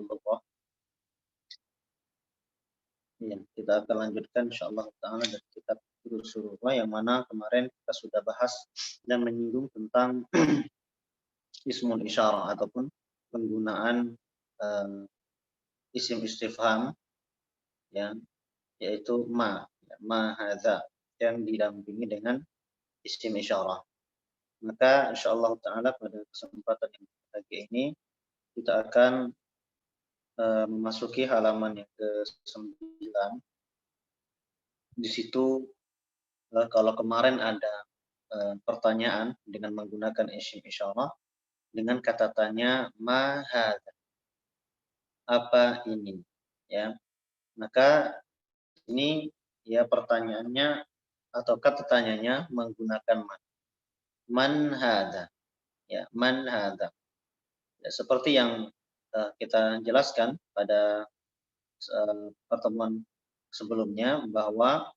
Rasulullah. Ya, kita akan lanjutkan insyaallah taala dari kitab Rasulullah yang mana kemarin kita sudah bahas dan menyinggung tentang ismul isyarah ataupun penggunaan isim istifham ya, yaitu ma hadza yang didampingi dengan isim isyarah. Maka insyaallah taala pada kesempatan yang pagi ini kita akan memasuki halaman yang ke-9. Di situ kalau kemarin ada pertanyaan dengan menggunakan isim isyarah dengan kata tanya ma hadza, apa ini, ya. Maka ini ya pertanyaannya atau kata tanyanya menggunakan man hadza, ya, man hadza. Ya, seperti yang kita jelaskan pada pertemuan sebelumnya bahwa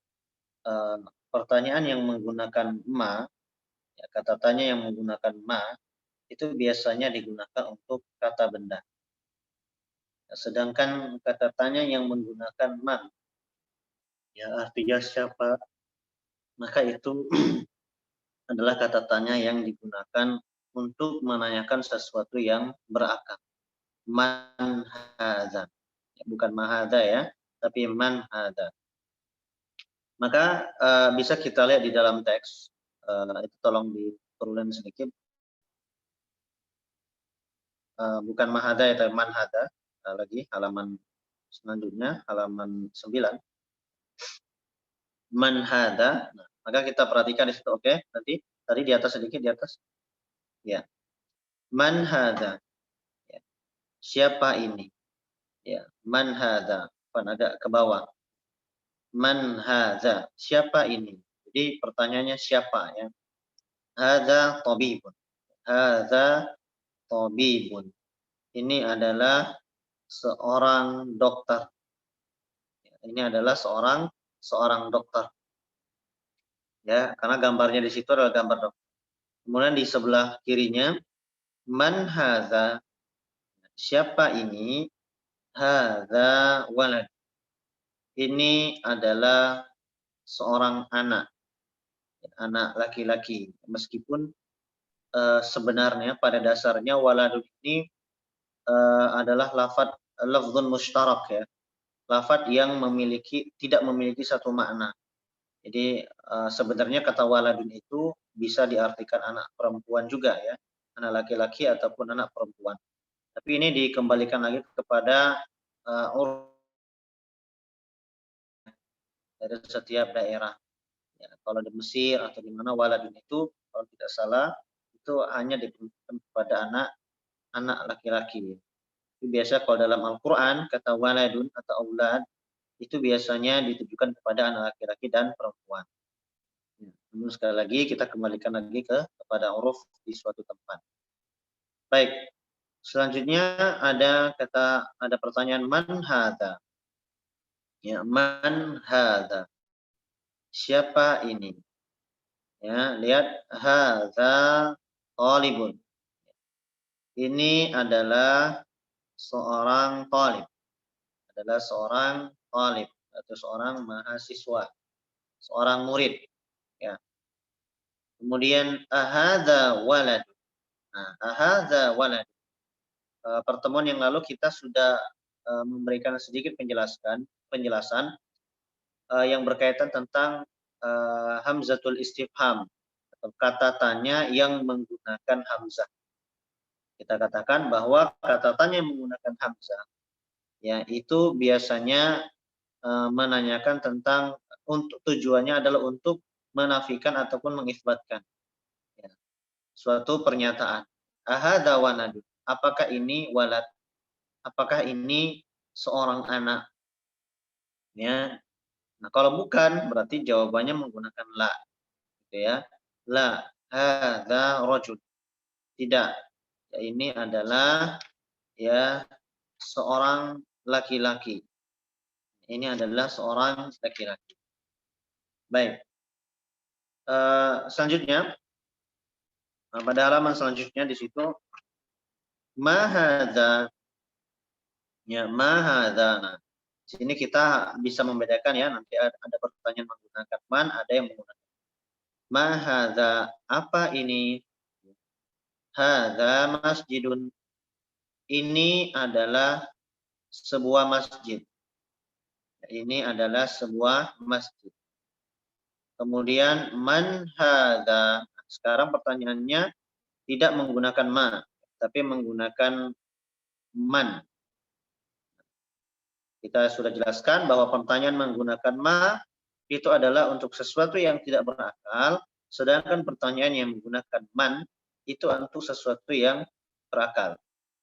pertanyaan yang menggunakan ma, ya, kata tanya yang menggunakan ma itu biasanya digunakan untuk kata benda. Sedangkan kata tanya yang menggunakan man, ya artinya siapa, maka itu adalah kata tanya yang digunakan untuk menanyakan sesuatu yang berakar. Man hadza, bukan mahadza ya, tapi man hadza. Maka bisa kita lihat di dalam teks, itu tolong diturunin sedikit. Bukan mahadza ya, tapi man hadza. Lagi halaman selanjutnya, halaman 9. Man hadza. Nah, maka kita perhatikan di situ, oke? Nanti tadi di atas sedikit, di atas. Ya. Man hadza. Ya. Siapa ini? Ya, man hadza. Agak ke bawah. Man hadza. Siapa ini? Jadi pertanyaannya siapa ya? Hadza tabibun. Hadza tabibun. Ini adalah seorang dokter. Ini adalah seorang dokter. Ya, karena gambarnya di situ adalah gambar dokter. Kemudian di sebelah kirinya man hadza. Siapa ini? Hadza walad. Ini adalah seorang anak laki-laki. Meskipun sebenarnya pada dasarnya waladun ini adalah lafdzun mushtarak ya. Lafadz yang tidak memiliki satu makna. Jadi sebenarnya kata waladun itu bisa diartikan anak perempuan juga ya, anak laki-laki ataupun anak perempuan. Tapi ini dikembalikan lagi kepada uruf dari setiap daerah. Ya, kalau di Mesir atau di mana waladun itu kalau tidak salah itu hanya diperuntukkan kepada anak laki-laki. Itu biasa kalau dalam Al-Quran kata waladun atau aulad itu biasanya ditujukan kepada anak laki-laki dan perempuan. Namun sekali lagi kita kembalikan lagi kepada uruf di suatu tempat. Baik, selanjutnya ada pertanyaan man hadza. Ya, man hadza. Siapa ini? Ya, lihat hadza talibun. Ini adalah seorang talib. Adalah seorang talib atau seorang mahasiswa, seorang murid. Ya. Kemudian ahadza walad. Nah, ahadza walad. Pertemuan yang lalu kita sudah memberikan sedikit penjelasan yang berkaitan tentang hamzatul istifham atau kata tanya yang menggunakan hamzah. Kita katakan bahwa kata tanya yang menggunakan hamzah ya itu biasanya menanyakan tentang untuk tujuannya adalah untuk menafikan ataupun mengisbatkan ya, suatu pernyataan. Ahadza waladun. Apakah ini walad? Apakah ini seorang anak? Ya. Nah, kalau bukan berarti jawabannya menggunakan la. Gitu ya. La hadza rajul. Tidak. Ya, ini adalah ya seorang laki-laki. Ini adalah seorang laki-laki. Baik. Selanjutnya pada halaman selanjutnya di situ ma hadza. Ya, ma hadza. Nah, sini kita bisa membedakan ya, nanti ada pertanyaan menggunakan man, ada yang menggunakan ma hadza, apa ini? Hadza masjidun. Ini adalah sebuah masjid. Ini adalah sebuah masjid. Kemudian man hadza. Sekarang pertanyaannya tidak menggunakan ma, tapi menggunakan man. Kita sudah jelaskan bahwa pertanyaan menggunakan ma itu adalah untuk sesuatu yang tidak berakal, sedangkan pertanyaan yang menggunakan man itu untuk sesuatu yang berakal.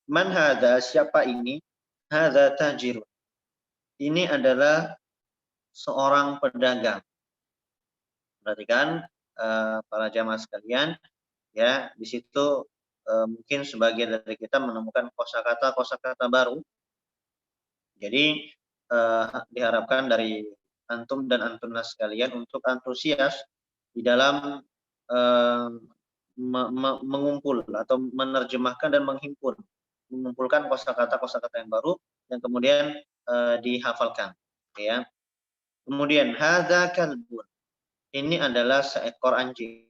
Man hadza, siapa ini? Hadza tajirun. Ini adalah seorang pedagang. Perhatikan para jamaah sekalian, ya, di situ mungkin sebagian dari kita menemukan kosakata baru. Jadi diharapkan dari antum dan antunas sekalian untuk antusias di dalam mengumpul atau menerjemahkan dan mengumpulkan kosakata yang baru yang kemudian dihafalkan, ya. Kemudian hadza kalbun. Ini adalah seekor anjing.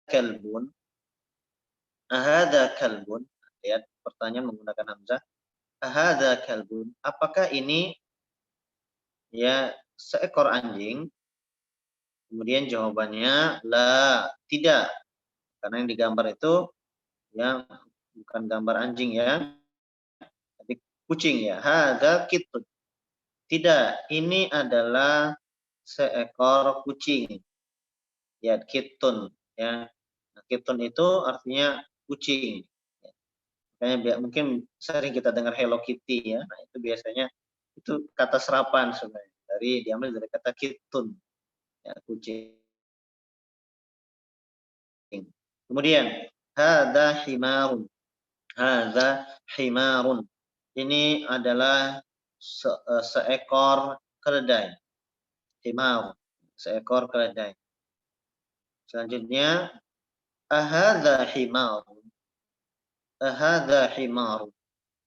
Kalbun. Hadza kalbun. Lihat pertanyaan menggunakan hamzah. Hadza kalbun. Apakah ini ya seekor anjing? Kemudian jawabannya la, tidak. Karena yang digambar itu ya bukan gambar anjing ya, tapi kucing ya. Hadza kitun. Tidak, ini adalah seekor kucing. Ya, kitun ya. Nah, kitun itu artinya kucing. Makanya mungkin sering kita dengar Hello Kitty ya. Nah, itu biasanya itu kata serapan sebenarnya. Diambil dari kata kitun. Ya, kucing. Kemudian hadza himarun. Hadza himarun. Ini adalah seekor keledai. Himar, seekor keledai. Selanjutnya ahadza himarun. Ahadza himarun.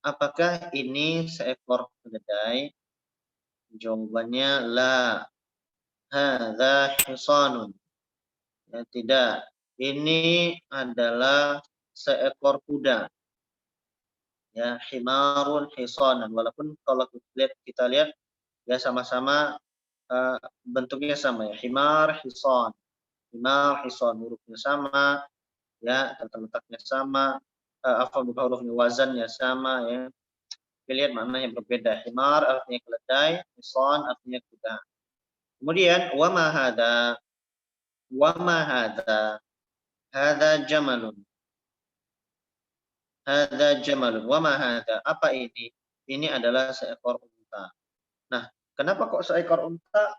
Apakah ini seekor keledai? Jawabannya la. Hadza hisanun. Ya, tidak. Ini adalah seekor kuda. Ya, himarun hisanan. Walaupun kalau kita lihat ya sama-sama bentuknya sama ya. Himar hisan. Himar hisan, hurufnya sama, ya, tata letaknya sama, bukan hurufnya, wazannya sama ya. Kita lihat maknanya berbeda. Himar artinya keledai, hisan artinya kuda. Kemudian wa ma hadza. Wa ma hadza. Hadza jamalun. Hadza jamalun. Wa ma hadza. Apa ini? Ini adalah seekor unta. Nah, kenapa kok seekor unta?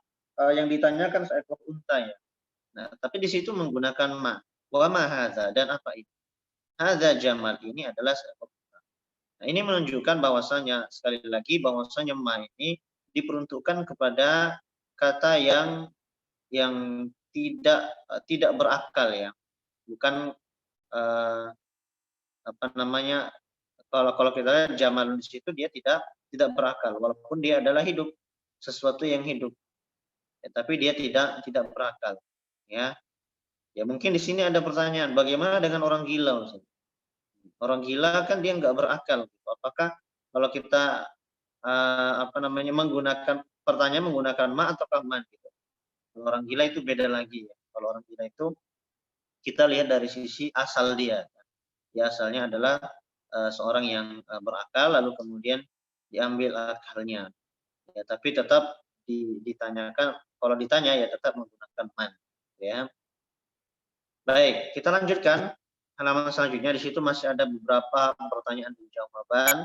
Yang ditanyakan seekor unta ya. Nah, tapi di situ menggunakan ma. Wa ma hadza, dan apa ini? Hadza jamal, ini adalah seekor unta. Nah, ini menunjukkan bahwasanya sekali lagi bahwasanya ma ini diperuntukkan kepada kata yang tidak berakal ya. Bukan apa namanya, kalau kita lihat jamalun di situ dia tidak berakal walaupun dia adalah hidup, sesuatu yang hidup. Ya, tapi dia tidak berakal ya. Ya mungkin di sini ada pertanyaan, bagaimana dengan orang gila Ustaz? Orang gila kan dia nggak berakal. Apakah kalau kita menggunakan pertanyaan menggunakan ma atau man gitu. Kalau orang gila itu beda lagi ya. Kalau orang gila itu kita lihat dari sisi asal dia. Dia asalnya adalah seorang yang berakal lalu kemudian diambil akalnya. Ya, tapi tetap ditanyakan, kalau ditanya ya tetap menggunakan man ya. Baik, kita lanjutkan halaman selanjutnya. Di situ masih ada beberapa pertanyaan dan jawaban.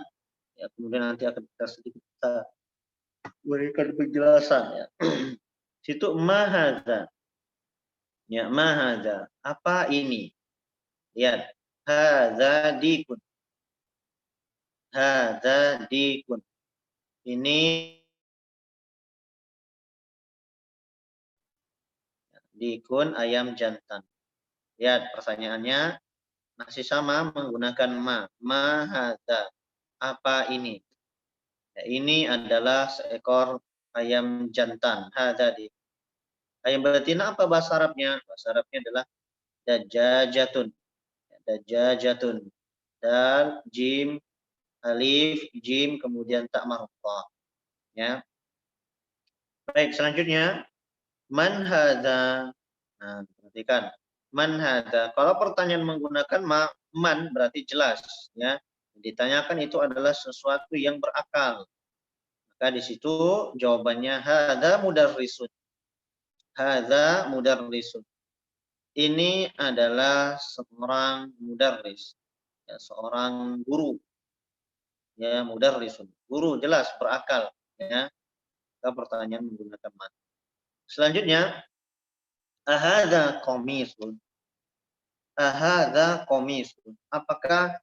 Ya, kemudian nanti akan kita berikan penjelasan ya. Situ mahadza. Ya, mahadza. Apa ini? Lihat. Hadza dikun. Hadza dikun. Ini dikun ayam jantan. Lihat pertanyaannya. masih sama menggunakan ma. Ma hadza. Apa ini? Ya, ini adalah seekor ayam jantan. Hadza di. Ayam betina apa bahasa Arabnya? Bahasa Arabnya adalah dajajatun. Dajajatun. Dal, jim, alif, jim, kemudian tak marbuthah. Ya. Baik, selanjutnya man hadza. Nah, perhatikan. Man hadza. Kalau pertanyaan menggunakan man berarti jelas, ya. Ditanyakan itu adalah sesuatu yang berakal. Maka di situ jawabannya hadza mudarrisun. Hadza mudarrisun. Ini adalah seorang mudarris, ya, seorang guru. Ya, mudarrisun. Guru jelas berakal, ya. Kita pertanyaan menggunakan man. Selanjutnya, ahadza qamisun. Ahadza qamisun. Apakah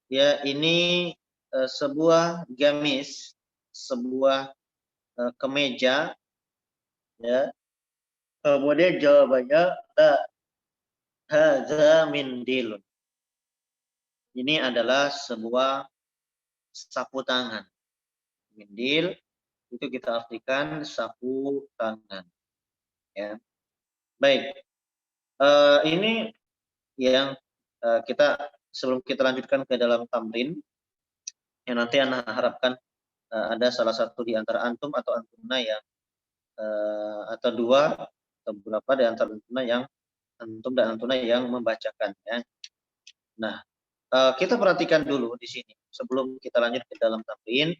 ya ini sebuah gamis, sebuah kemeja, ya. Kemudian jawabannya la, hadza mindilun. Ini adalah sebuah sapu tangan. Mindil itu kita artikan sapu tangan, ya. Baik. Ini yang kita sebelum kita lanjutkan ke dalam tamrin, yang nanti Anda harapkan ada salah satu di antara antum atau antuna yang atau dua atau beberapa di antara antuna yang antum dan antuna yang membacakan, ya. Nah, kita perhatikan dulu di sini sebelum kita lanjut ke dalam tamrin,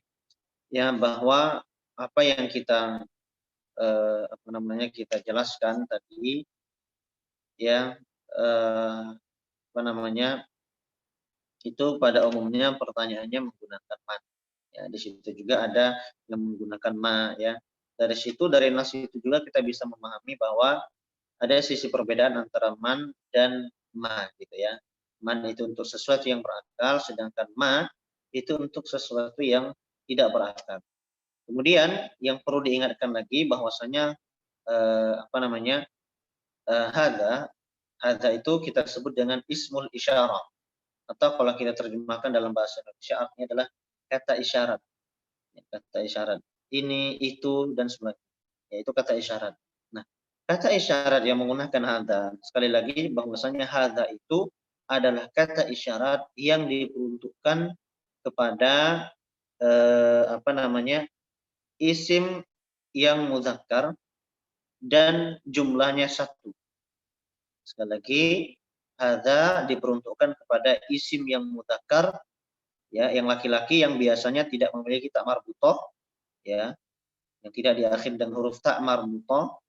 ya, bahwa apa yang kita apa namanya kita jelaskan tadi, ya, apa namanya itu pada umumnya pertanyaannya menggunakan man. Ya, di situ juga ada yang menggunakan ma, ya. Dari situ, dari nas itu juga kita bisa memahami bahwa ada sisi perbedaan antara man dan ma, gitu ya. Man itu untuk sesuatu yang berakal, sedangkan ma itu untuk sesuatu yang tidak berakal. Kemudian yang perlu diingatkan lagi bahwasanya apa namanya hadza itu kita sebut dengan ismul isyarah, atau kalau kita terjemahkan dalam bahasa Indonesia artinya adalah kata isyarat. Kata isyarat. Ini, itu, dan sebagainya. Yaitu kata isyarat. Nah, kata isyarat yang menggunakan hadza, sekali lagi bahwasanya hadza itu adalah kata isyarat yang diperuntukkan kepada apa namanya isim yang muzakkar dan jumlahnya satu. Sekali lagi, hadza diperuntukkan kepada isim yang muzakkar, ya, yang laki-laki yang biasanya tidak memiliki tak marbuthah, ya, yang tidak diakhiri dengan huruf tak marbuthah,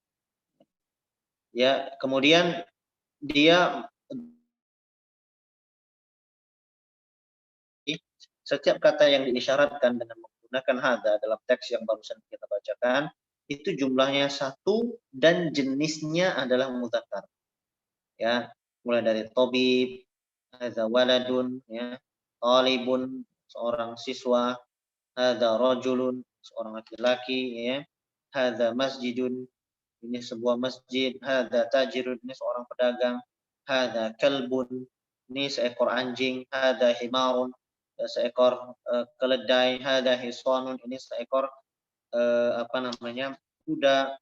ya. Kemudian dia setiap kata yang diisyaratkan dengan menggunakan hadza dalam teks yang barusan kita bacakan itu jumlahnya satu dan jenisnya adalah mudzakkar, ya. Mulai dari tabib, hadza waladun, ya, talibun, seorang siswa, hadza rajulun, seorang laki-laki, ya, hadza masjidun, ini sebuah masjid, hadza tajirun, ini seorang pedagang, hadza kalbun, ini seekor anjing, hadza himarun, seekor keledai, hadza hisanun, ini seekor apa namanya kuda,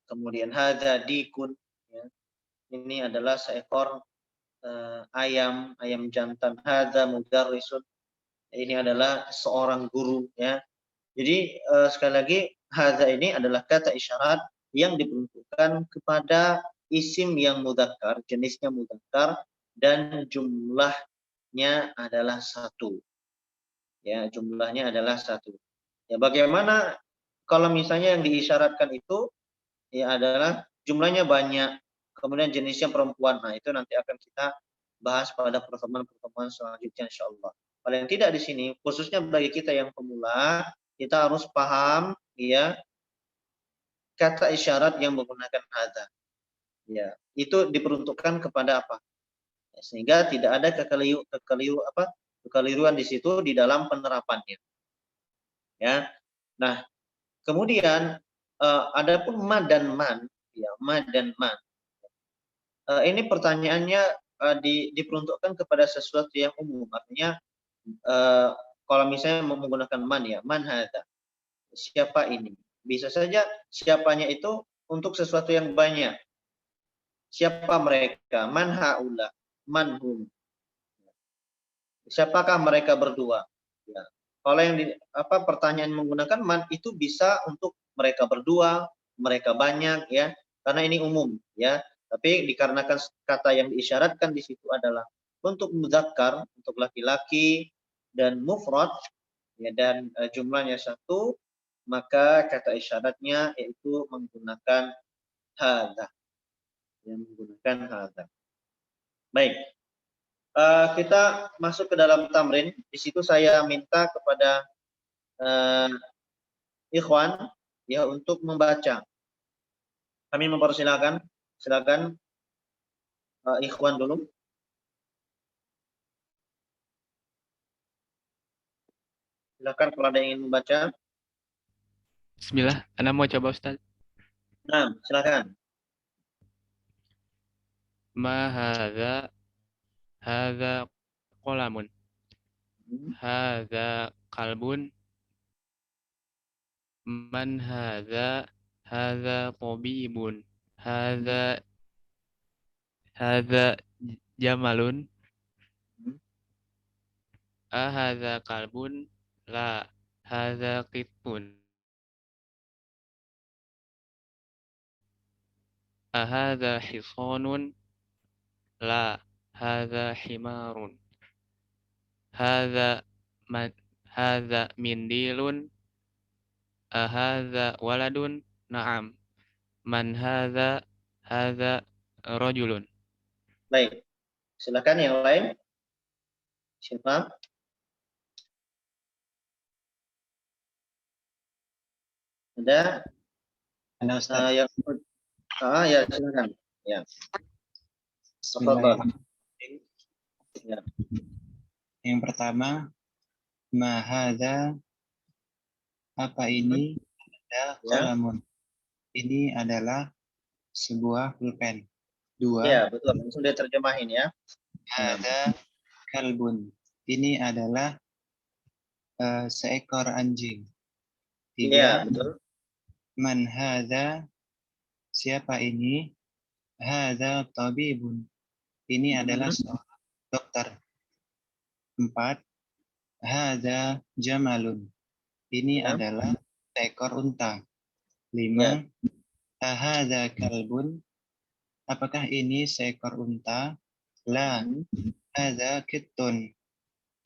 kemudian hadza dikun, ya, ini adalah seekor ayam jantan, hadza mudarrisun, ini adalah seorang guru, ya. Jadi sekali lagi hadza ini adalah kata isyarat yang diperuntukkan kepada isim yang mudzakkar, jenisnya mudzakkar, dan jumlahnya adalah satu. Ya, jumlahnya adalah satu. Ya, bagaimana kalau misalnya yang diisyaratkan itu ya adalah jumlahnya banyak, kemudian jenisnya perempuan. Nah, itu nanti akan kita bahas pada pertemuan-pertemuan selanjutnya insyaallah. Paling tidak di sini khususnya bagi kita yang pemula, kita harus paham, ya, kata isyarat yang menggunakan hadza. Ya, itu diperuntukkan kepada apa? Ya, sehingga tidak ada kekeliruan di situ di dalam penerapannya. Ya. Nah, kemudian adapun ma dan man, ya, ma dan man. Ini pertanyaannya diperuntukkan kepada sesuatu yang umum. Artinya kalau misalnya menggunakan man ya, man hadza. Siapa ini? Bisa saja siapanya itu untuk sesuatu yang banyak. Siapa mereka? Man haula, man hum. Siapakah mereka berdua? Ya. Kalau yang pertanyaan menggunakan man itu bisa untuk mereka berdua, mereka banyak ya, karena ini umum ya. Tapi dikarenakan kata yang diisyaratkan di situ adalah untuk muzakkar, untuk laki-laki dan mufrad ya, dan jumlahnya satu, maka kata isyaratnya yaitu menggunakan hadza. Yang menggunakan hadza. Baik. Kita masuk ke dalam tamrin. Di situ saya minta kepada ikhwan ya untuk membaca. Kami mempersilakan, silakan ikhwan dulu. Silakan kalau ada yang ingin membaca. Bismillah, Anda mau coba Ustaz? Nah, silakan. Ma hadza qalamun. Hadza kalbun. Man hadza tabibun. Hadza jamalun. Ahadza kalbun. La, hadza qitun. Ahadza hisanun. La, hadza himarun. Hadza mindilun. Ahadza waladun. Na'am. Man hadza rajulun. Baik. Silakan yang lain. Siapa? Ada? Ada Ustaz. Ya, silakan. Ya. Bismillahirrahmanirrahim. Ya. Yang pertama, ma hadza, apa ini? Ada qalamun. Ini adalah sebuah pulpen. Dua. Ya, betul. Langsung diterjemahin ya. Hadza kalbun. Ini adalah seekor anjing. Tiga. Iya, betul. Man hadza, siapa ini? Hadza tabibun. Ini adalah seorang dokter. 4. Hadza jamalun. Ini adalah seekor unta. 5. Hadza kalbun. Apakah ini seekor unta? La, hadza kittun.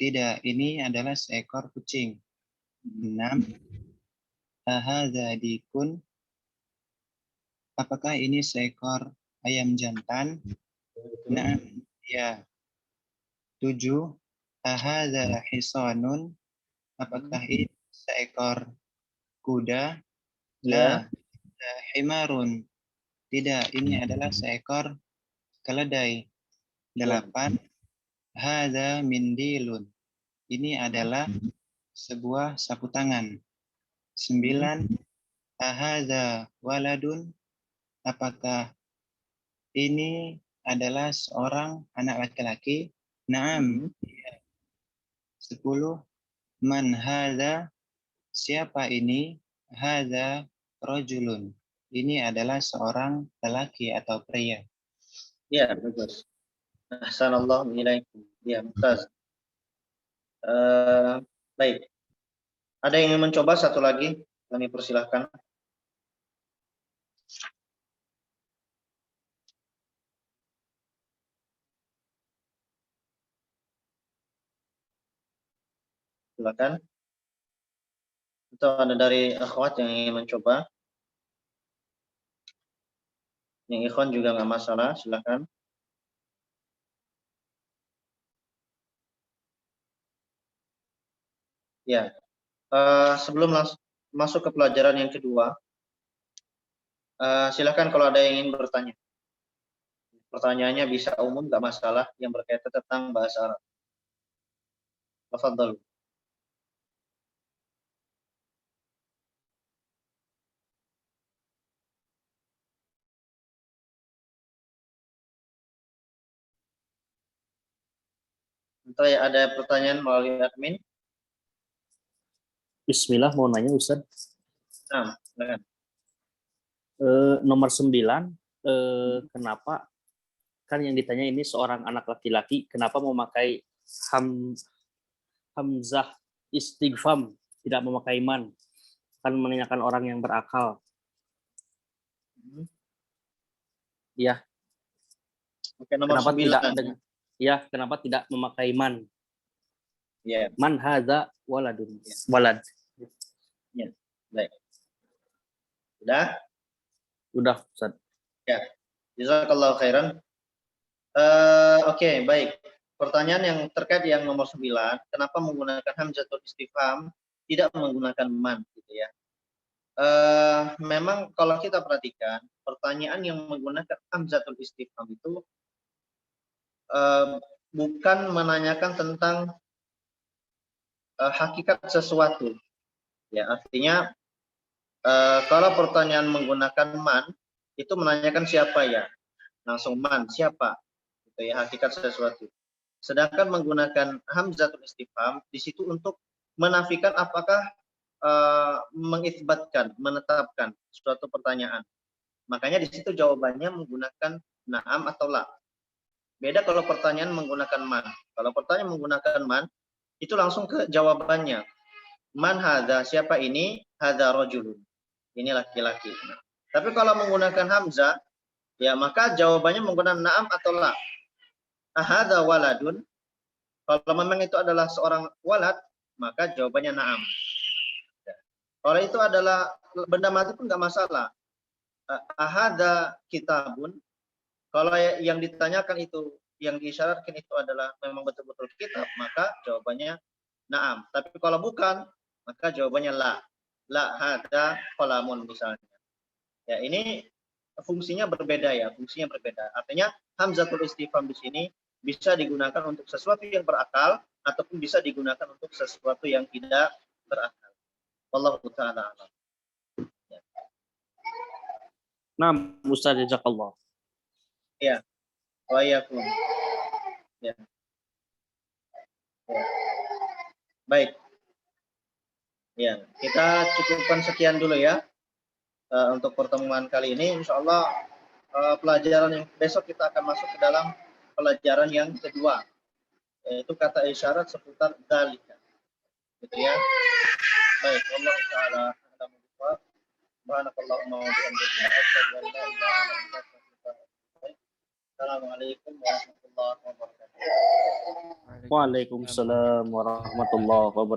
Tidak, ini adalah seekor kucing. 6. Hadza dikun. Apakah ini seekor ayam jantan? Nah, ya. 7. Hadza hisanun. Apakah ini seekor kuda? La, himarun. Tidak, ini adalah seekor keledai. 8. Hadza mindilun. Ini adalah sebuah sapu tangan. 9. Hadza waladun. Apakah ini adalah seorang anak laki-laki? Naam. 10. Man hadza, siapa ini? Hadza rajulun. Ini adalah seorang lelaki atau pria. Ya, bagus. Ahsanallahu ilaikum. Ya, mumtaz. Baik. Ada yang ingin mencoba satu lagi? Kami persilahkan. Silakan. Atau ada dari akhwat yang ingin mencoba? Yang ikhwan juga nggak masalah, silakan. Ya, sebelum masuk ke pelajaran yang kedua, silakan kalau ada yang ingin bertanya. Pertanyaannya bisa umum, nggak masalah, yang berkaitan tentang bahasa Arab. Tafadhal. Atau ya ada pertanyaan melalui admin? Bismillah, mau nanya Ustaz. Nah, silakan. Nomor 9, kenapa kan yang ditanya ini seorang anak laki-laki, kenapa memakai hamzah istighfam, tidak memakai man? Kan menanyakan orang yang berakal. Ya. Oke, nomor Kenapa 9. tidak dengan kenapa tidak memakai man? Ya. Man hadza waladun. Ya. Walad. Ya. Baik. Sudah? Udah, Ustaz. Ya. Jazakallahu khairan. Oke, baik. Pertanyaan yang terkait yang nomor 9, kenapa menggunakan hamzatul istifham, tidak menggunakan man gitu ya. Memang kalau kita perhatikan, pertanyaan yang menggunakan hamzatul istifham itu bukan menanyakan tentang hakikat sesuatu. Ya, artinya kalau pertanyaan menggunakan man itu menanyakan siapa ya, langsung man siapa, gitu ya, hakikat sesuatu. Sedangkan menggunakan hamzatul istifham di situ untuk menafikan apakah mengisbatkan, menetapkan suatu pertanyaan. Makanya di situ jawabannya menggunakan na'am atau la. Beda kalau pertanyaan menggunakan man. Kalau pertanyaan menggunakan man itu langsung ke jawabannya. Man hadza, siapa ini? Hadza rajulun. Ini laki-laki. Nah, tapi kalau menggunakan hamzah, ya maka jawabannya menggunakan na'am atau la. Ahadza waladun. Kalau memang itu adalah seorang walad, maka jawabannya na'am. Ya. Kalau itu adalah benda mati pun nggak masalah. Ahadza kitabun. Kalau yang ditanyakan itu, yang diisyaratkan itu adalah memang betul-betul kitab, maka jawabannya na'am. Tapi kalau bukan, maka jawabannya la. La hadza qalamun misalnya. Ya, ini fungsinya berbeda ya, fungsinya berbeda. Artinya hamzatul istifham di sini bisa digunakan untuk sesuatu yang berakal ataupun bisa digunakan untuk sesuatu yang tidak berakal. Wallahu ta'ala a'lam. Ya. Nah, Ustaz jazakallah. Ya. Wa iyyakum. Ya. Ya. Baik. Ya, kita cukupkan sekian dulu ya untuk pertemuan kali ini. Insya Allah pelajaran yang besok kita akan masuk ke dalam pelajaran yang kedua, yaitu kata isyarat seputar dzalika. Gitu ya. Baik, wallahu taala a'lam bishawab. Subhanakallahumma wa bihamdika asyhadu an la ilaha illa anta astaghfiruka wa atubu ilaik. Assalamualaikum warahmatullahi wabarakatuh. Waalaikumsalam warahmatullahi wabarakatuh.